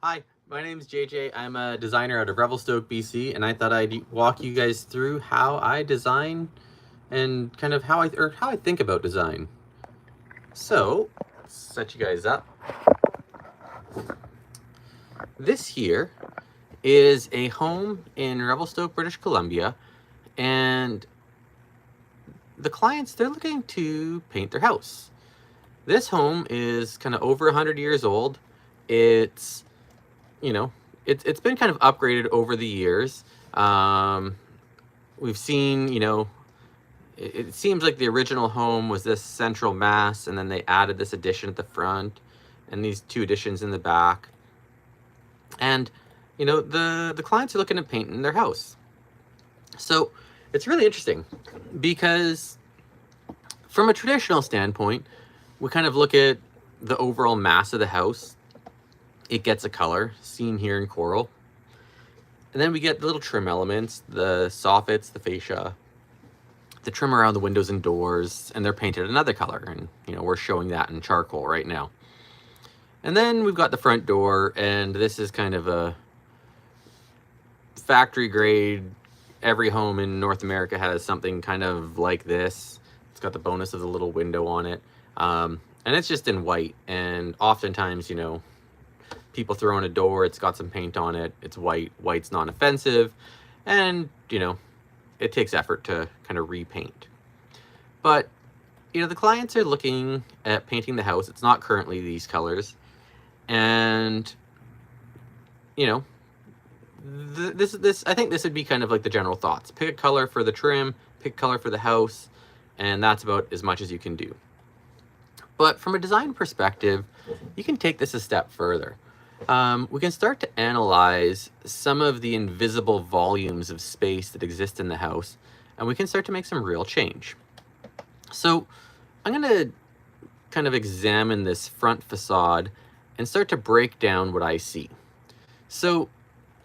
Hi, my name's JJ. I'm a designer out of Revelstoke, BC, and I thought I'd walk you guys through how I design and kind of how I think about design. So, set you guys up. This here is a home in Revelstoke, British Columbia, and the clients, they're looking to paint their house. This home is kind of over 100 years old. It's, you know, it's been kind of upgraded over the years. We've seen, it seems like the original home was this central mass, and then they added this addition at the front and these two additions in the back. And, the clients are looking at painting their house. So it's really interesting because from a traditional standpoint, we kind of look at the overall mass of the house. It gets a color, seen here in coral. And then we get the little trim elements, the soffits, the fascia, the trim around the windows and doors, and they're painted another color. And, we're showing that in charcoal right now. And then we've got the front door, and this is kind of a factory grade. Every home in North America has something kind of like this. It's got the bonus of the little window on it. And it's just in white. And oftentimes, people throw in a door, it's got some paint on it, it's white. White's non-offensive. And, it takes effort to kind of repaint. But, the clients are looking at painting the house. It's not currently these colors. And, this I think this would be kind of like the general thoughts. Pick a color for the trim, pick a color for the house, and that's about as much as you can do. But from a design perspective, you can take this a step further. We can start to analyze some of the invisible volumes of space that exist in the house, and we can start to make some real change. So I'm going to kind of examine this front facade and start to break down what I see. So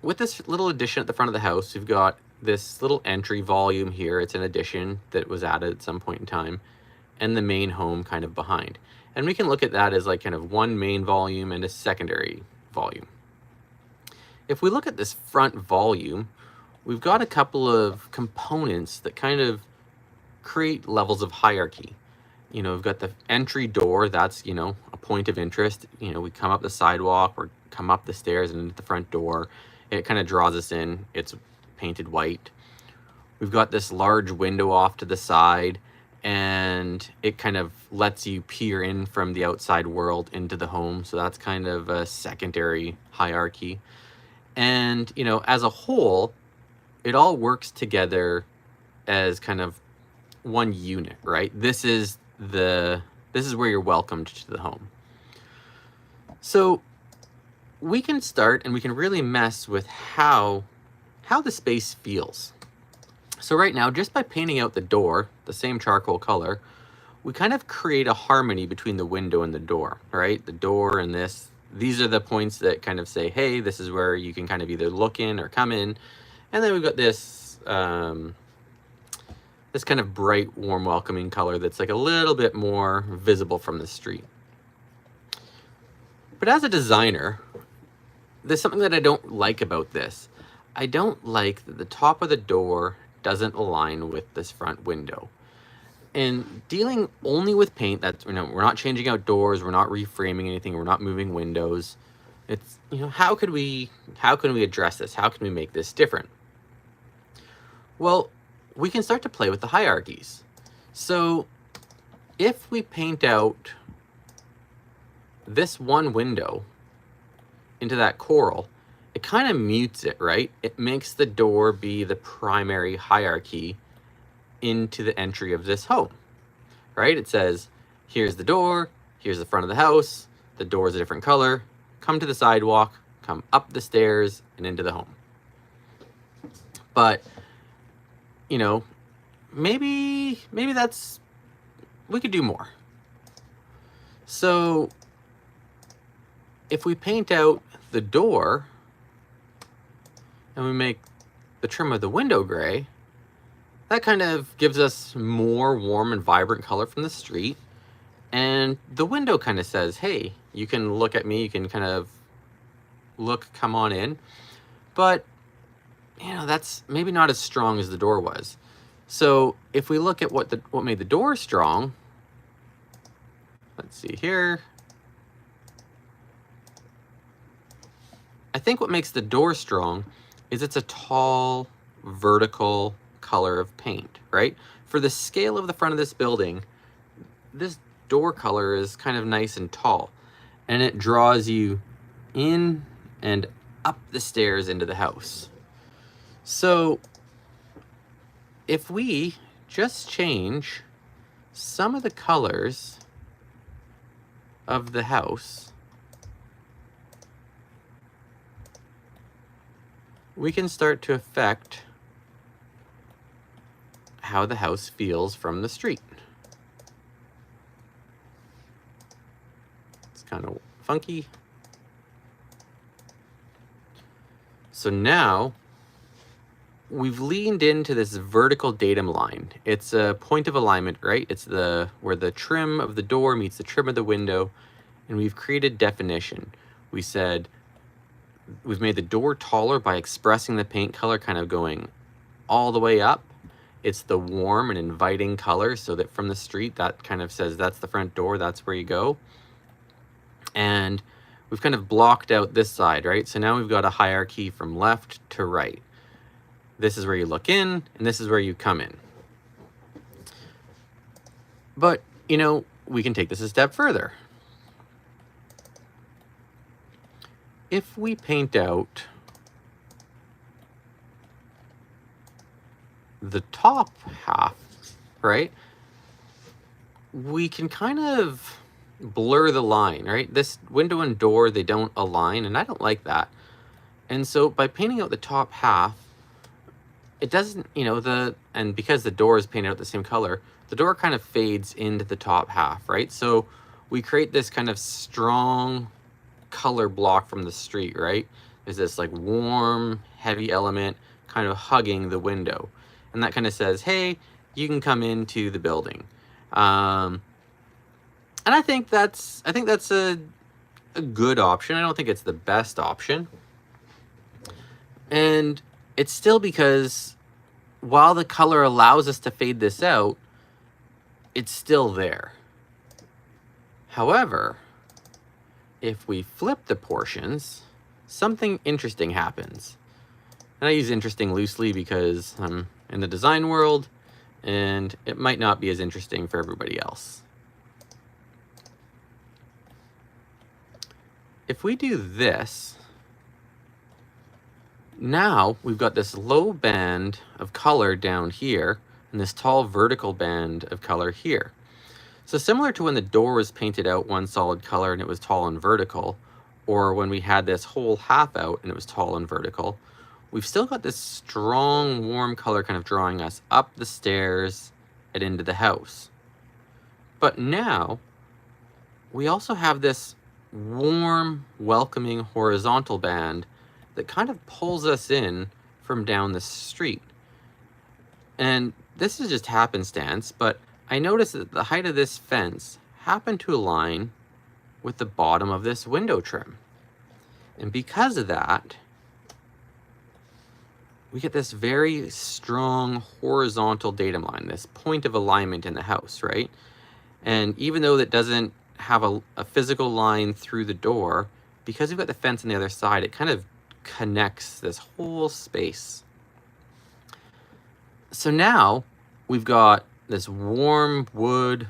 with this little addition at the front of the house, we've got this little entry volume here. It's an addition that was added at some point in time, and the main home kind of behind. And we can look at that as like kind of one main volume and a secondary volume. If we look at this front volume, we've got a couple of components that kind of create levels of hierarchy. We've got the entry door. That's, a point of interest. We come up the sidewalk or come up the stairs and into the front door. It kind of draws us in. It's painted white. We've got this large window off to the side, and it kind of lets you peer in from the outside world into the home. So that's kind of a secondary hierarchy. And, as a whole, it all works together as kind of one unit, right? This is where you're welcomed to the home. So we can start and we can really mess with how the space feels. So right now, just by painting out the door, the same charcoal color, we kind of create a harmony between the window and the door, right? The door and these are the points that kind of say, hey, this is where you can kind of either look in or come in. And then we've got this kind of bright, warm, welcoming color that's like a little bit more visible from the street. But as a designer, there's something that I don't like about this. I don't like that the top of the door doesn't align with this front window. And dealing only with paint, that's, we're not changing out doors, we're not reframing anything, we're not moving windows. It's, how can we address this? How can we make this different? Well, we can start to play with the hierarchies. So if we paint out this one window into that coral, it kind of mutes it, right? It makes the door be the primary hierarchy into the entry of this home, right? It says, here's the door, here's the front of the house, the door is a different color, come to the sidewalk, come up the stairs, and into the home. But, maybe we could do more. So if we paint out the door and we make the trim of the window gray, that kind of gives us more warm and vibrant color from the street. And the window kind of says, hey, you can look at me, you can kind of look come on in. But, you know, that's maybe not as strong as the door was. So if we look at what made the door strong, let's see here. I think what makes the door strong is it's a tall, vertical color of paint, right? For the scale of the front of this building, this door color is kind of nice and tall, and it draws you in and up the stairs into the house. So if we just change some of the colors of the house, we can start to affect how the house feels from the street. It's kind of funky. So now we've leaned into this vertical datum line. It's a point of alignment, right? It's where the trim of the door meets the trim of the window, and we've created definition. We said we've made the door taller by expressing the paint color kind of going all the way up. It's the warm and inviting color, so that from the street, that kind of says that's the front door, that's where you go. And we've kind of blocked out this side, right? So now we've got a hierarchy from left to right. This is where you look in, and this is where you come in. But, you know, we can take this a step further. If we paint out the top half, right, we can kind of blur the line, right? This window and door, they don't align, and I don't like that. And so by painting out the top half, it doesn't, you know, and because the door is painted out the same color, the door kind of fades into the top half, right? So we create this kind of strong color block from the street, right? There's this like warm, heavy element kind of hugging the window. And that kind of says, hey, you can come into the building. And I think that's a good option. I don't think it's the best option. And it's still because while the color allows us to fade this out, it's still there. However, if we flip the portions, something interesting happens. And I use interesting loosely because I'm in the design world, and it might not be as interesting for everybody else. If we do this, now we've got this low band of color down here and this tall vertical band of color here. So similar to when the door was painted out one solid color and it was tall and vertical, or when we had this whole half out and it was tall and vertical, we've still got this strong warm color kind of drawing us up the stairs and into the house. But now we also have this warm, welcoming horizontal band that kind of pulls us in from down the street. And this is just happenstance, but I noticed that the height of this fence happened to align with the bottom of this window trim. And because of that, we get this very strong horizontal datum line, this point of alignment in the house, right? And even though that doesn't have a physical line through the door, because we've got the fence on the other side, it kind of connects this whole space. So now we've got this warm wood,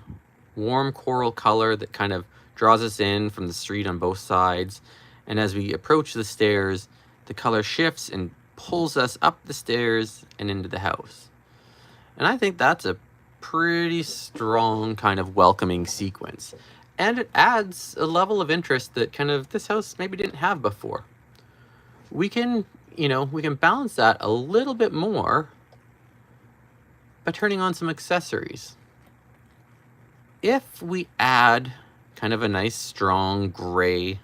warm coral color that kind of draws us in from the street on both sides. And as we approach the stairs, the color shifts and pulls us up the stairs and into the house. And I think that's a pretty strong kind of welcoming sequence. And it adds a level of interest that kind of this house maybe didn't have before. We can, we can balance that a little bit more by turning on some accessories. If we add kind of a nice strong gray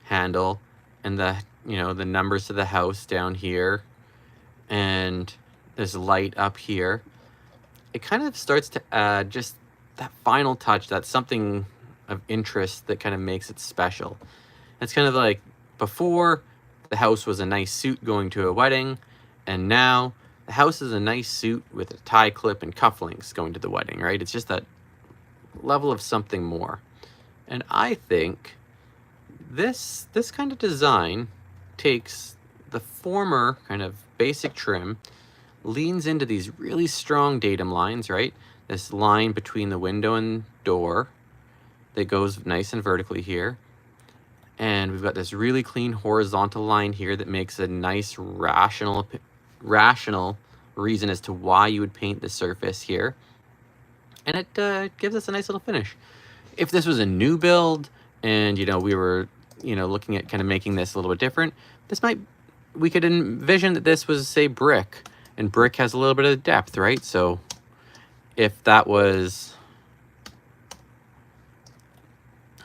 handle and the numbers to the house down here, and there's light up here, it kind of starts to add just that final touch, that's something of interest that kind of makes it special. It's kind of like Before, the house was a nice suit going to a wedding, and now the house is a nice suit with a tie clip and cufflinks going to the wedding, right? It's just that level of something more. And I think this kind of design takes the former kind of basic trim, leans into these really strong datum lines, right? This line between the window and door that goes nice and vertically here. And we've got this really clean horizontal line here that makes a nice rational reason as to why you would paint the surface here. And it gives us a nice little finish. If this was a new build and, we were, looking at kind of making this a little bit different, we could envision that this was, say, brick, and brick has a little bit of depth, right? So if that was,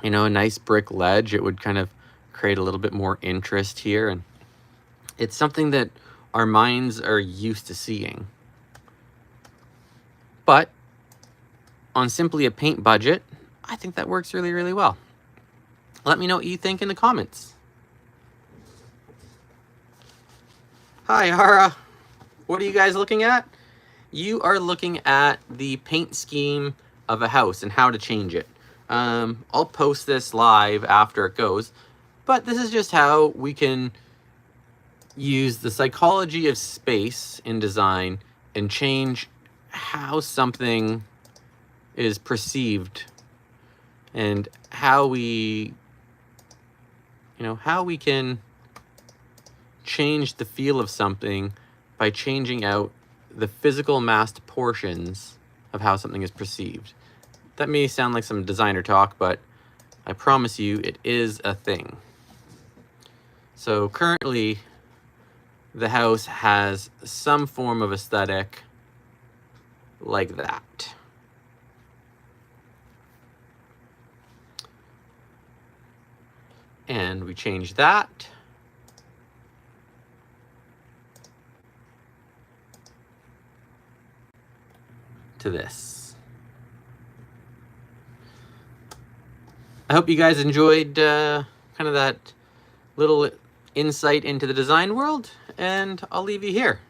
a nice brick ledge, it would kind of create a little bit more interest here. And it's something that our minds are used to seeing. But on simply a paint budget, I think that works really, really well. Let me know what you think in the comments. Hi, Hara. What are you guys looking at? You are looking at the paint scheme of a house and how to change it. I'll post this live after it goes, but this is just how we can use the psychology of space in design and change how something is perceived and how we can change the feel of something by changing out the physical massed portions of how something is perceived. That may sound like some designer talk, but I promise you it is a thing. So currently, the house has some form of aesthetic like that. And we change that to this. I hope you guys enjoyed kind of that little insight into the design world, and I'll leave you here.